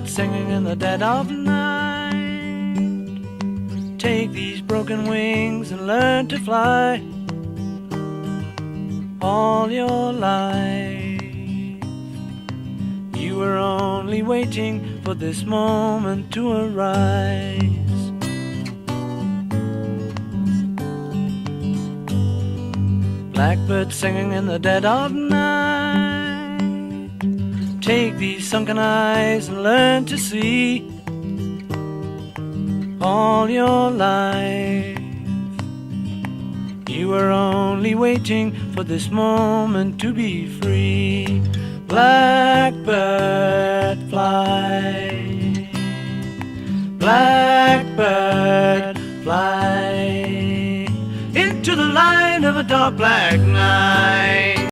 Blackbird singing in the dead of night. Take these broken wings and learn to fly all your life. You were only waiting for this moment to arise. Blackbird singing in the dead of night. Take these sunken eyes and learn to see all your life. You were only waiting for this moment to be free. Blackbird fly, blackbird fly into the light of a dark black night.